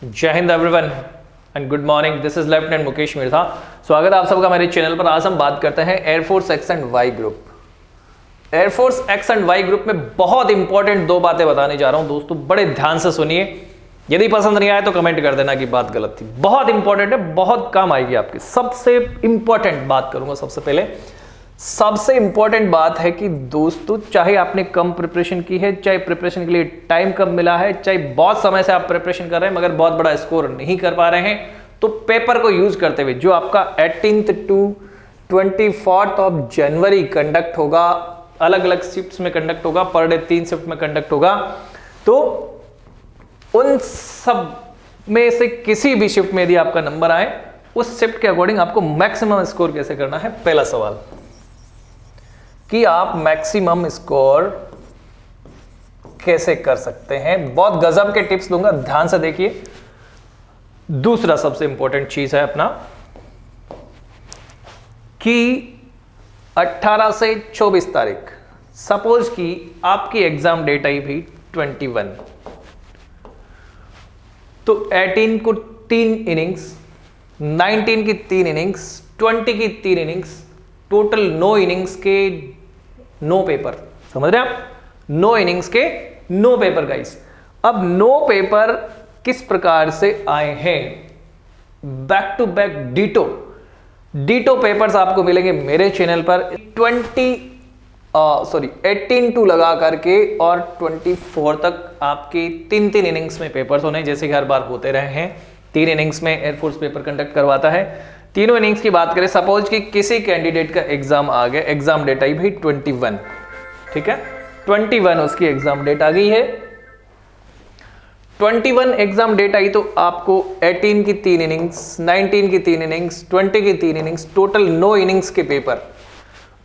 जय Hind everyone and good morning. This is lieutenant Mukesh Mirdha. स्वागत है आप सबका मेरे चैनल पर। आज हम बात करते हैं air force X and Y group. Air force X and Y group में बहुत इंपॉर्टेंट दो बातें बताने जा रहा हूं दोस्तों, बड़े ध्यान से सुनिए। यदि पसंद नहीं आए तो कमेंट कर देना कि बात गलत थी। बहुत इंपॉर्टेंट है, बहुत काम आएगी आपकी। सबसे इंपॉर्टेंट बात करूंगा सबसे पहले। सबसे इंपॉर्टेंट बात है कि दोस्तों, चाहे आपने कम प्रिपरेशन की है, चाहे प्रिपरेशन के लिए टाइम कम मिला है, चाहे बहुत समय से आप प्रिपरेशन कर रहे हैं मगर बहुत बड़ा स्कोर नहीं कर पा रहे हैं, तो पेपर को यूज करते हुए जो आपका 18th to 24th of January conduct होगा, अलग अलग शिफ्ट्स में कंडक्ट होगा, पर डे 3 शिफ्ट में कंडक्ट होगा, तो उन सब में से किसी भी शिफ्ट में यदि आपका नंबर आए, उस शिफ्ट के अकॉर्डिंग आपको मैक्सिमम स्कोर कैसे करना है। पहला सवाल कि आप मैक्सिमम स्कोर कैसे कर सकते हैं, बहुत गजब के टिप्स दूंगा, ध्यान से देखिए। दूसरा सबसे इंपॉर्टेंट चीज है अपना कि 18 से 24 तारीख, सपोज कि आपकी एग्जाम डेट आई भी 21, तो 18 को 3 इनिंग्स, 19 की 3 इनिंग्स, 20 की 3 इनिंग्स, टोटल 9 इनिंग्स के 9 पेपर। समझ रहे हैं आप? 9 इनिंग्स के 9 पेपर गाइस। अब 9 पेपर किस प्रकार से आए हैं? Back to back ditto papers आपको मिलेंगे मेरे चैनल पर। 18 टू लगा करके और 24 तक आपके 3 इनिंग्स में पेपर्स होने, जैसे कि हर बार होते रहे हैं। 3 इनिंग्स में एयरफोर्स पेपर कंडक्ट करवाता है। तीनों इनिंग्स की बात करें, सपोज कि किसी कैंडिडेट का एग्जाम आ गया, एग्जाम डेट आई भाई 21, ठीक है, 21 उसकी एग्जाम डेट आ गई है। 21 एग्जाम डेट आई तो आपको 18 की 3 इनिंग्स, 19 की 3 इनिंग्स, 20 की 3 इनिंग्स, टोटल 9 इनिंग्स के पेपर,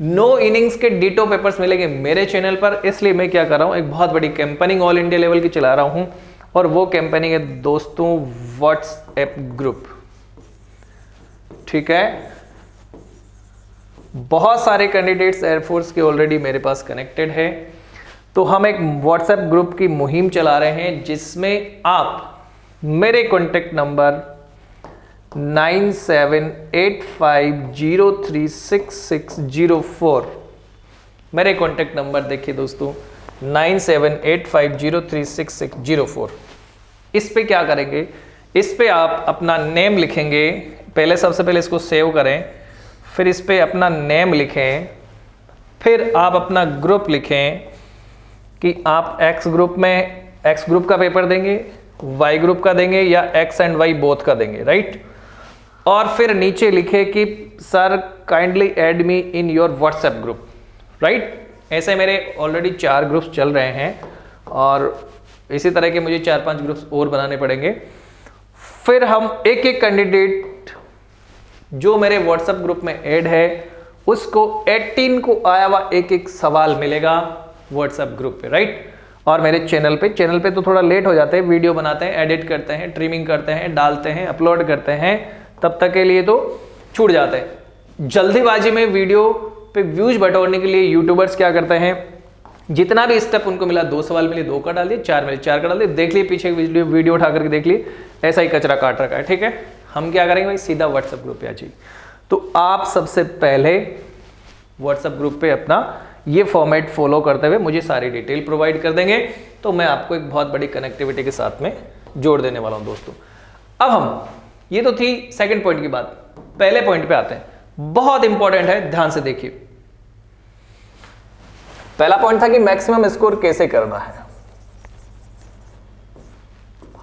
9 इनिंग्स के डीटो पेपर्स मिलेंगे मेरे चैनल पर। इसलिए मैं क्या कर रहा हूं, एक बहुत बड़ी कैंपेनिंग ऑल इंडिया लेवल की चला रहा हूं, और वो कैंपेनिंग है दोस्तों व्हाट्सएप ग्रुप, ठीक है। बहुत सारे कैंडिडेट्स एयरफोर्स के ऑलरेडी मेरे पास कनेक्टेड है, तो हम एक व्हाट्सएप ग्रुप की मुहिम चला रहे हैं जिसमें आप मेरे कॉन्टेक्ट नंबर 9785036604, मेरे कॉन्टेक्ट नंबर देखिए दोस्तों 9785036604। इस पे क्या करेंगे, इस पे आप अपना नेम लिखेंगे। पहले सबसे पहले इसको सेव करें, फिर इस पे अपना नेम लिखें, फिर आप अपना ग्रुप लिखें कि आप एक्स ग्रुप में एक्स ग्रुप का पेपर देंगे, वाई ग्रुप का देंगे, या एक्स एंड वाई बोथ का देंगे, राइट। और फिर नीचे लिखे कि sir kindly add me in your WhatsApp group, right. ऐसे मेरे ऑलरेडी 4 ग्रुप्स चल रहे हैं और इसी तरह के मुझे 4-5 ग्रुप्स और बनाने पड़ेंगे। फिर हम एक एक कैंडिडेट जो मेरे व्हाट्सएप ग्रुप में ऐड है उसको 18 को आया हुआ एक सवाल मिलेगा व्हाट्सएप ग्रुप पे, राइट। और मेरे चैनल पे तो थोड़ा लेट हो जाते हैं, वीडियो बनाते हैं, एडिट करते हैं, ट्रिमिंग करते हैं, डालते हैं, अपलोड करते हैं, तब तक के लिए तो छूट जाते हैं। जल्दीबाजी में वीडियो पे व्यूज बटोरने के लिए यूट्यूबर्स क्या करते हैं, जितना भी स्टेप उनको मिला, 2 सवाल मिले 2 का डाल दिए, 4 मिले 4 का डाल दिए, देख लिए पीछे वीडियो उठा करके देख लिए, ऐसा ही कचरा काट रखा है, ठीक है। हम क्या करेंगे भाई, सीधा व्हाट्सएप ग्रुप पे आ जाइए। तो आप सबसे पहले व्हाट्सएप ग्रुप पे अपना ये फॉर्मेट फॉलो करते हुए मुझे सारी डिटेल प्रोवाइड कर देंगे, तो मैं आपको एक बहुत बड़ी कनेक्टिविटी के साथ में जोड़ देने वाला हूं दोस्तों। अब हम, ये तो थी सेकंड पॉइंट की बात, पहले पॉइंट पे आते हैं, बहुत इंपॉर्टेंट है, ध्यान से देखिए। पहला पॉइंट था कि मैक्सिमम स्कोर कैसे करना है,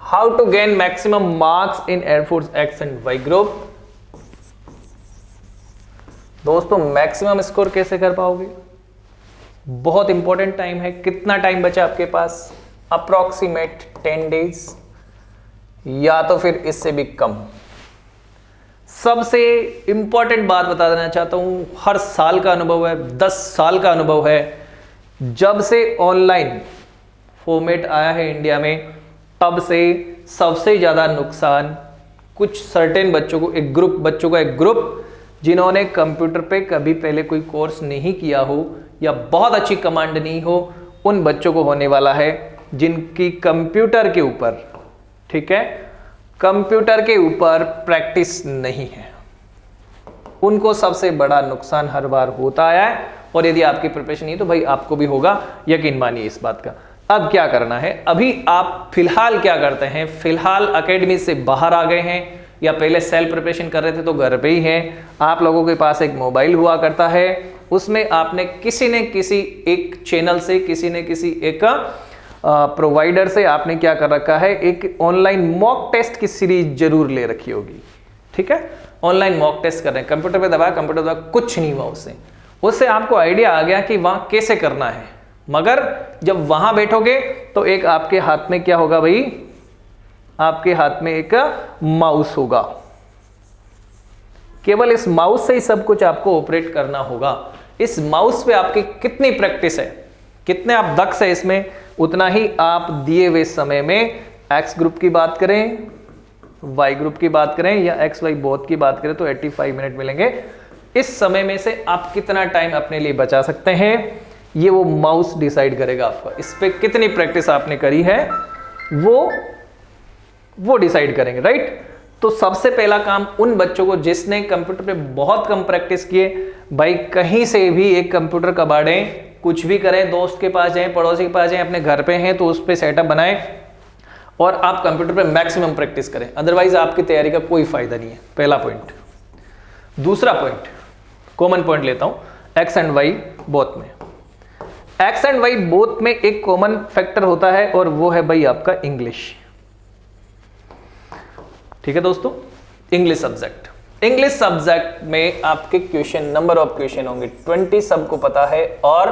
how to gain maximum marks in air force X and Y group. दोस्तों मैक्सिमम स्कोर कैसे कर पाओगे, बहुत इंपॉर्टेंट टाइम है। कितना टाइम बचा आपके पास? अप्रोक्सीमेट 10 डेज, या तो फिर इससे भी कम। सबसे इंपॉर्टेंट बात बता देना चाहता हूं, हर साल का अनुभव है, 10 साल का अनुभव है, जब से ऑनलाइन फॉर्मेट आया है इंडिया में, तब से सबसे ज्यादा नुकसान कुछ सर्टेन बच्चों को, एक ग्रुप जिन्होंने कंप्यूटर पे कभी पहले कोई कोर्स नहीं किया हो या बहुत अच्छी कमांड नहीं हो, उन बच्चों को होने वाला है जिनकी कंप्यूटर के ऊपर, ठीक है, कंप्यूटर के ऊपर प्रैक्टिस नहीं है, उनको सबसे बड़ा नुकसान हर बार होता है। और यदि आपकी प्रिपरेशन नहीं तो भाई आपको भी होगा, यकीन मानिए इस बात का। अब क्या करना है, अभी आप फिलहाल क्या करते हैं, फिलहाल एकेडमी से बाहर आ गए हैं या पहले सेल्फ प्रिपरेशन कर रहे थे तो घर पे ही हैं। आप लोगों के पास एक मोबाइल हुआ करता है, उसमें आपने किसी न किसी एक चैनल से, किसी न किसी एक प्रोवाइडर से आपने क्या कर रखा है, एक ऑनलाइन मॉक टेस्ट की सीरीज जरूर ले रखी होगी। ठीक है, ऑनलाइन मॉक टेस्ट कर रहे हैं, कंप्यूटर पे दबाया, कंप्यूटर दबाया, कुछ नहीं हुआ उससे आपको आइडिया आ गया कि वहां कैसे करना है। मगर जब वहां बैठोगे तो एक आपके हाथ में क्या होगा भाई, आपके हाथ में एक माउस होगा, केवल इस माउस से ही सब कुछ आपको ऑपरेट करना होगा। इस माउस पे आपकी कितनी प्रैक्टिस है, कितने आप दक्ष है इसमें, उतना ही आप दिए हुए समय में एक्स ग्रुप की बात करें, वाई ग्रुप की बात करें या एक्स वाई बोथ की बात करें तो 85 मिनट मिलेंगे। इस समय में से आप कितना टाइम अपने लिए बचा सकते हैं, ये वो माउस डिसाइड करेगा आपका। इस पे कितनी प्रैक्टिस आपने करी है वो डिसाइड करेंगे, राइट। तो सबसे पहला काम उन बच्चों को जिसने कंप्यूटर पे बहुत कम प्रैक्टिस किए, भाई कहीं से भी एक कंप्यूटर कबाड़ें, कुछ भी करें, दोस्त के पास जाएं, पड़ोसी के पास जाएं, अपने घर पे हैं तो उस पे सेटअप बनाएं और आप कंप्यूटर पे मैक्सिमम प्रैक्टिस करें, अदरवाइज आपकी तैयारी का कोई फायदा नहीं है। पहला पॉइंट। दूसरा पॉइंट, कॉमन पॉइंट लेता हूं, एक्स एंड वाई बोथ में। एक्स एंड वाई बोथ में एक कॉमन फैक्टर होता है और वो है भाई आपका इंग्लिश। ठीक है दोस्तों, इंग्लिश सब्जेक्ट। इंग्लिश सब्जेक्ट में आपके क्वेश्चन, नंबर ऑफ क्वेश्चन होंगे 20, सबको पता है, और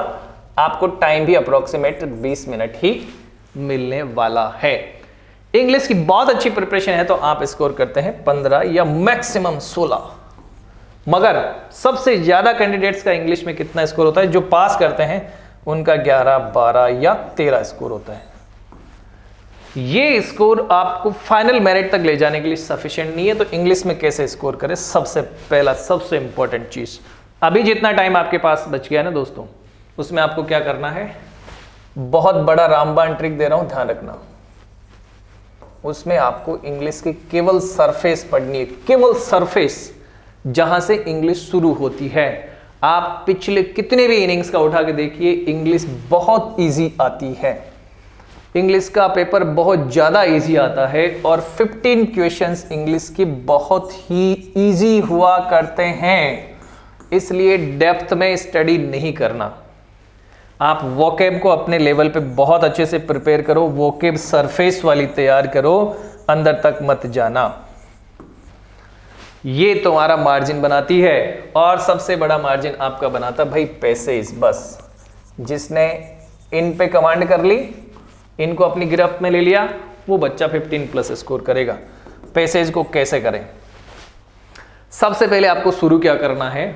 आपको टाइम भी अप्रोक्सीमेट 20 मिनट ही मिलने वाला है। इंग्लिश की बहुत अच्छी प्रिपरेशन है तो आप स्कोर करते हैं 15 या मैक्सिमम 16। मगर सबसे ज्यादा कैंडिडेट्स का इंग्लिश में कितना स्कोर होता है, जो पास करते हैं उनका 11, 12 या 13 स्कोर होता है। ये स्कोर आपको फाइनल मेरिट तक ले जाने के लिए सफिशिएंट नहीं है। तो इंग्लिश में कैसे स्कोर करें, सबसे पहला सबसे इंपॉर्टेंट चीज, अभी जितना टाइम आपके पास बच गया ना दोस्तों, उसमें आपको क्या करना है, बहुत बड़ा रामबाण ट्रिक दे रहा हूं, ध्यान रखना। उसमें आपको इंग्लिश की केवल सरफेस पढ़नी है, केवल सरफेस, जहां से इंग्लिश शुरू होती है। आप पिछले कितने भी इनिंग्स का उठा के देखिए, इंग्लिश बहुत इजी आती है, इंग्लिश का पेपर बहुत ज्यादा इजी आता है और 15 क्वेश्चंस इंग्लिश के बहुत ही इजी हुआ करते हैं। इसलिए डेप्थ में स्टडी नहीं करना, आप वोकेब को अपने लेवल पे बहुत अच्छे से प्रिपेयर करो, वोकेब सरफेस वाली तैयार करो, अंदर तक मत जाना। ये तुम्हारा मार्जिन बनाती है। और सबसे बड़ा मार्जिन आपका बनाता भाई पैसेज। बस जिसने इन पे कमांड कर ली, इनको अपनी गिरफ्त में ले लिया, वो बच्चा 15+ स्कोर करेगा। पैसेज को कैसे करें, सबसे पहले आपको शुरू क्या करना है,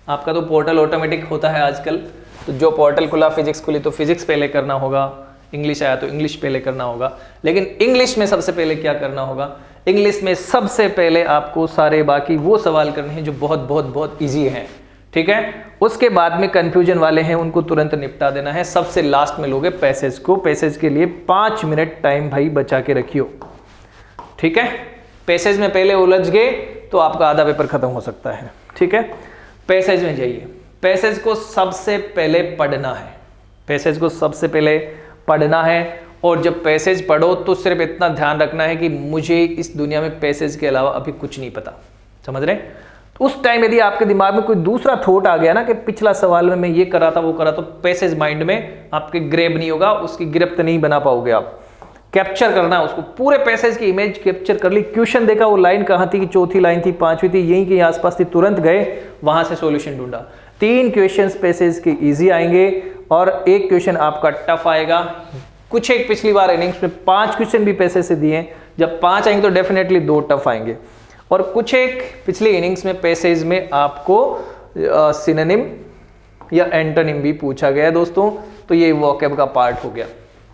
आपका तो पोर्टल ऑटोमेटिक होता है आजकल, तो जो पोर्टल खुला, फिजिक्स खुली तो फिजिक्स पहले करना होगा, इंग्लिश आया तो इंग्लिश पहले करना होगा। लेकिन इंग्लिश में सबसे पहले क्या करना होगा, इंग्लिश में सबसे पहले आपको सारे बाकी वो सवाल करने हैं जो बहुत बहुत बहुत ईजी हैं, ठीक है। उसके बाद में कंफ्यूजन वाले हैं, उनको तुरंत निपटा देना है। सबसे लास्ट में लोगे पैसेज को। पैसेज के लिए 5 मिनट टाइम भाई बचा के रखियो, ठीक है। पैसेज में पहले उलझ गए तो आपका आधा पेपर खत्म हो सकता है, ठीक है। पैसेज में जाइए, पैसेज को सबसे पहले पढ़ना है, पैसेज को सबसे पहले पढ़ना है। और जब पैसेज पढ़ो तो सिर्फ इतना ध्यान रखना है कि मुझे इस दुनिया में पैसेज के अलावा अभी कुछ नहीं पता, समझ रहे। उस टाइम यदि आपके दिमाग में कोई दूसरा थॉट आ गया ना कि पिछला सवाल में मैं ये करा था वो करा, तो पैसेज माइंड में आपके ग्रेब नहीं होगा, उसकी गिरफ्त नहीं बना पाओगे आप। कैप्चर करना है उसको, पूरे पैसेज की इमेज कैप्चर कर ली। क्वेश्चन देखा, वो लाइन कहाँ थी, कि चौथी लाइन थी, 5वीं थी, यहीं के आसपास थी, तुरंत गए वहां से सॉल्यूशन ढूंढा। 3 क्वेश्चन पैसेज के इजी आएंगे और 1 क्वेश्चन आपका टफ आएगा। कुछ एक पिछली बार इनिंग्स में 5 क्वेश्चन भी पैसेज से दिए, जब 5 आएंगे तो डेफिनेटली 2 टफ आएंगे। और कुछ एक पिछली इनिंग्स में पैसेज में आपको सिनोनिम या एंटोनिम भी पूछा गया है दोस्तों, तो ये वोकैब का पार्ट हो गया।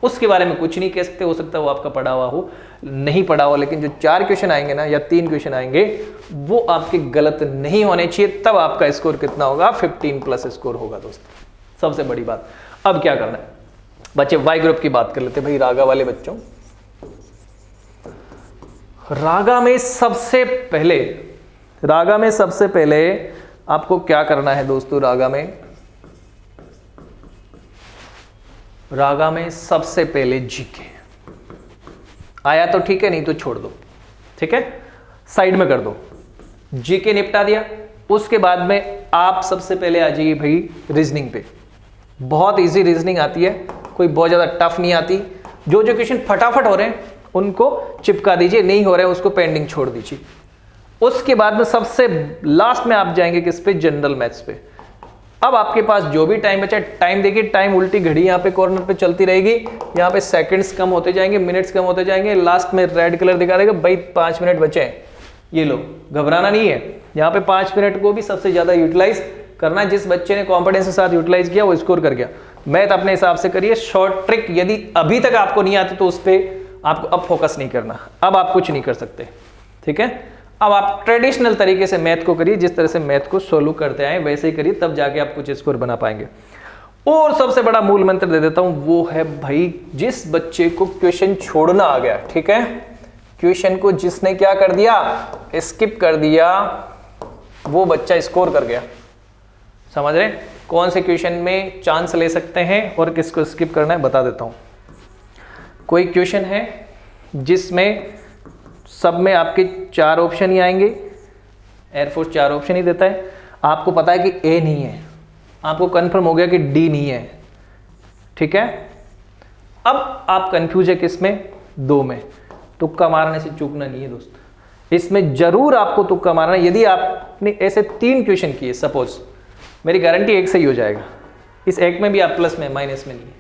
उसके बारे में कुछ नहीं कह सकते, हो सकता है वो आपका पढ़ा हुआ हो, नहीं पढ़ा हुआ, लेकिन जो 4 क्वेश्चन आएंगे ना या 3 क्वेश्चन आएंगे वो आपके गलत नहीं होने चाहिए, तब आपका स्कोर कितना होगा, 15+ स्कोर होगा दोस्तों, सबसे बड़ी बात। अब क्या करना है बच्चे, वाई ग्रुप की बात कर लेते भाई, रागा वाले बच्चों। रागा में सबसे पहले आपको क्या करना है दोस्तों? रागा में सबसे पहले जीके आया तो ठीक है, नहीं तो छोड़ दो, ठीक है, साइड में कर दो। जीके निपटा दिया, उसके बाद में आप सबसे पहले आ जाइए भाई रीजनिंग पे। बहुत इजी रीजनिंग आती है, कोई बहुत ज़्यादा टफ नहीं आती। जो क्वेश्चन फटाफट हो रहे हैं उनको चिपका दीजिए, नहीं हो रहे हैं उसको पेंडिंग छोड़ दीजिए। उसके बाद में सबसे लास्ट में आप जाएंगे किस पे? जनरल मैथ्स पे। अब आपके पास जो भी टाइम बचा, टाइम देखिए, टाइम उल्टी घड़ी यहाँ पे कॉर्नर पे चलती रहेगी, यहाँ पे सेकंड्स कम होते जाएंगे, मिनट्स कम होते जाएंगे, लास्ट में रेड कलर दिखा देगा भाई 5 मिनट बचे हैं। ये लो, घबराना नहीं है, यहाँ पे 5 मिनट को भी सबसे ज्यादा यूटिलाइज करना है। जिस बच्चे ने कॉन्फिडेंस के साथ यूटिलाइज किया वो स्कोर कर गया। मैथ अपने हिसाब से करिए। शॉर्ट ट्रिक यदि अभी तक आपको नहीं आती तो उस पर आपको अब फोकस नहीं करना, अब आप कुछ नहीं कर सकते, ठीक है। अब आप ट्रेडिशनल तरीके से मैथ को करिए, जिस तरह से मैथ को सोल्व करते आए वैसे ही करिए, तब जाके आप कुछ स्कोर बना पाएंगे। और सबसे बड़ा मूल मंत्र दे देता हूं, वो है भाई जिस बच्चे को क्वेश्चन छोड़ना आ गया, ठीक है, क्वेश्चन को जिसने क्या कर दिया, स्किप कर दिया, वो बच्चा स्कोर कर गया। समझ रहे कौन से क्वेश्चन में चांस ले सकते हैं और किसको स्किप करना है? बता देता हूं। कोई क्वेश्चन है जिसमें सब में आपके 4 ऑप्शन ही आएंगे, एयरफोर्स 4 ऑप्शन ही देता है, आपको पता है कि ए नहीं है, आपको कंफर्म हो गया कि डी नहीं है, ठीक है। अब आप कंफ्यूज है किस में? 2 में। तुक्का मारने से चूकना नहीं है दोस्त, इसमें जरूर आपको तुक्का मारना है। यदि आपने ऐसे 3 क्वेश्चन किए, सपोज, मेरी गारंटी 1 सही हो जाएगा, इस 1 में भी आप प्लस में माइनस में नहीं है,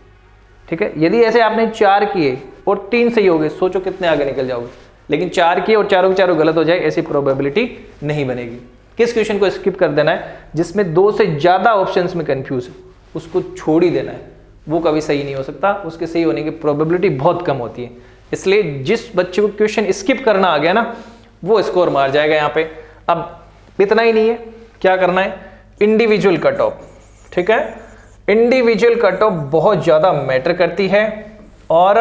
ठीक है। यदि ऐसे आपने 4 किए और 3 सही हो गए, सोचो कितने आगे निकल जाओगे। लेकिन 4 किए और चारों के चारों गलत हो जाए, ऐसी प्रोबेबिलिटी नहीं बनेगी। किस क्वेश्चन को स्किप कर देना है? जिसमें 2 से ज्यादा ऑप्शंस में कंफ्यूज है, उसको छोड़ ही देना है, वो कभी सही नहीं हो सकता, उसके सही होने की प्रोबेबिलिटी बहुत कम होती है। इसलिए जिस बच्चे को क्वेश्चन स्किप करना आ गया ना, वो स्कोर मार जाएगा यहाँ पे। अब इतना ही नहीं है, क्या करना है? इंडिविजुअल कट ऑफ, ठीक है। इंडिविजुअल कट ऑफ बहुत ज्यादा मैटर करती है। और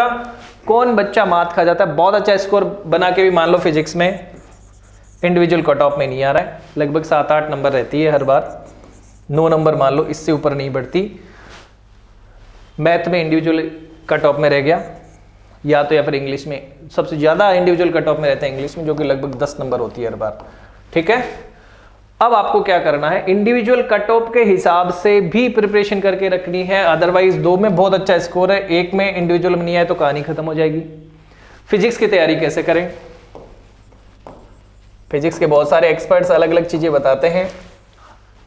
कौन बच्चा मात खा जाता है, बहुत अच्छा स्कोर बना के भी मान लो फिजिक्स में इंडिविजुअल कट ऑफ में नहीं आ रहा है, लगभग 7-8 नंबर रहती है हर बार, 9 नंबर मान लो, इससे ऊपर नहीं बढ़ती। मैथ में इंडिविजुअल कट ऑफ में रह गया, या फिर इंग्लिश में सबसे ज्यादा इंडिविजुअल कट ऑफ में रहता है इंग्लिश में, जो कि लगभग 10 नंबर होती है हर बार, ठीक है। अब आपको क्या करना है? इंडिविजुअल कट ऑफ के हिसाब से भी प्रिपरेशन करके रखनी है, अदरवाइज 2 में बहुत अच्छा स्कोर है, 1 में इंडिविजुअल में नहीं आए तो कहानी खत्म हो जाएगी। फिजिक्स की तैयारी कैसे करें? फिजिक्स के बहुत सारे एक्सपर्ट्स अलग अलग चीजें बताते हैं।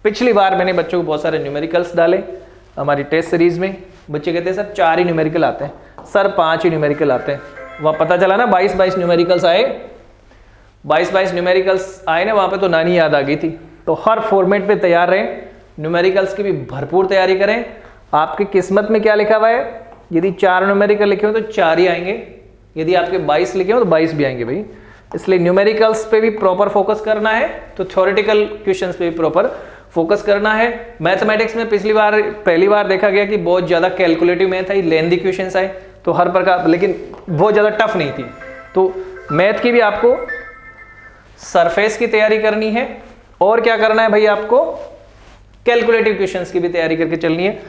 पिछली बार मैंने बच्चों को बहुत सारे न्यूमेरिकल्स डाले हमारी टेस्ट सीरीज में। बच्चे कहते हैं सर 4 ही न्यूमेरिकल आते हैं, सर 5 ही न्यूमेरिकल आते हैं। वहां पता चला ना 22 न्यूमेरिकल्स आए, 22 न्यूमेरिकल्स आए ना, वहां पे तो नानी याद आ गई थी। तो हर फॉर्मेट पे तैयार रहें, न्यूमेरिकल्स की भी भरपूर तैयारी करें। आपकी किस्मत में क्या लिखा हुआ है? यदि 4 न्यूमेरिकल लिखे हो तो 4 ही आएंगे, यदि आपके 22 लिखे हो तो 22 भी आएंगे भाई। इसलिए न्यूमेरिकल्स पे भी प्रॉपर फोकस करना है, तो थ्योरेटिकल क्वेश्चंस पे भी प्रॉपर फोकस करना है। मैथमेटिक्स में पहली बार देखा गया कि बहुत ज्यादा calculative math I, lengthy questions आए, तो हर प्रकार, लेकिन बहुत ज्यादा टफ नहीं थी। तो मैथ की भी आपको सरफेस की तैयारी करनी है, और क्या करना है भाई? आपको कैलकुलेटिव क्वेश्चंस की भी तैयारी करके चलनी है।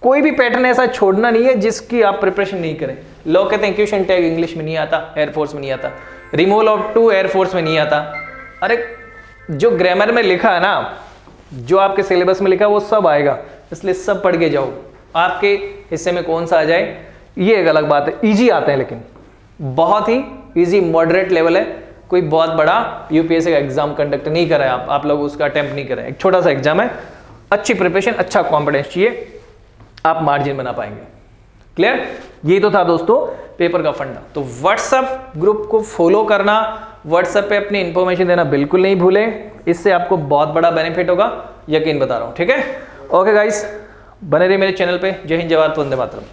कोई भी पैटर्न ऐसा छोड़ना नहीं है जिसकी आप प्रिपरेशन नहीं करें। लोग कहते हैं क्वेश्चन टैग इंग्लिश में नहीं आता, एयरफोर्स में नहीं आता, रिमूवल ऑफ टू एयरफोर्स में नहीं आता। अरे जो ग्रामर में लिखा है ना, जो आपके सिलेबस में लिखा है वो सब आएगा, इसलिए सब पढ़ के जाओ। आपके हिस्से में कौन सा आ जाए ये एक अलग बात है। इजी आते हैं, लेकिन बहुत ही इजी मॉडरेट लेवल है। कोई बहुत बड़ा यूपीएससी का एग्जाम कंडक्ट नहीं करा है, आप लोग उसका अटेम्प्ट नहीं करें। एक छोटा सा एग्जाम है, अच्छी प्रिपरेशन, अच्छा कॉन्फिडेंस चाहिए, आप मार्जिन बना पाएंगे। क्लियर? ये तो था दोस्तों पेपर का फंडा। तो व्हाट्सएप ग्रुप को फॉलो करना, व्हाट्सएप पे अपनी इंफॉर्मेशन देना बिल्कुल नहीं भूलें, इससे आपको बहुत बड़ा बेनिफिट होगा, यकीन बता रहा हूं। ठीक है, ओके गाइस, बने रहिए मेरे चैनल पे। जय हिंद, जय भारत, वंदे मातरम।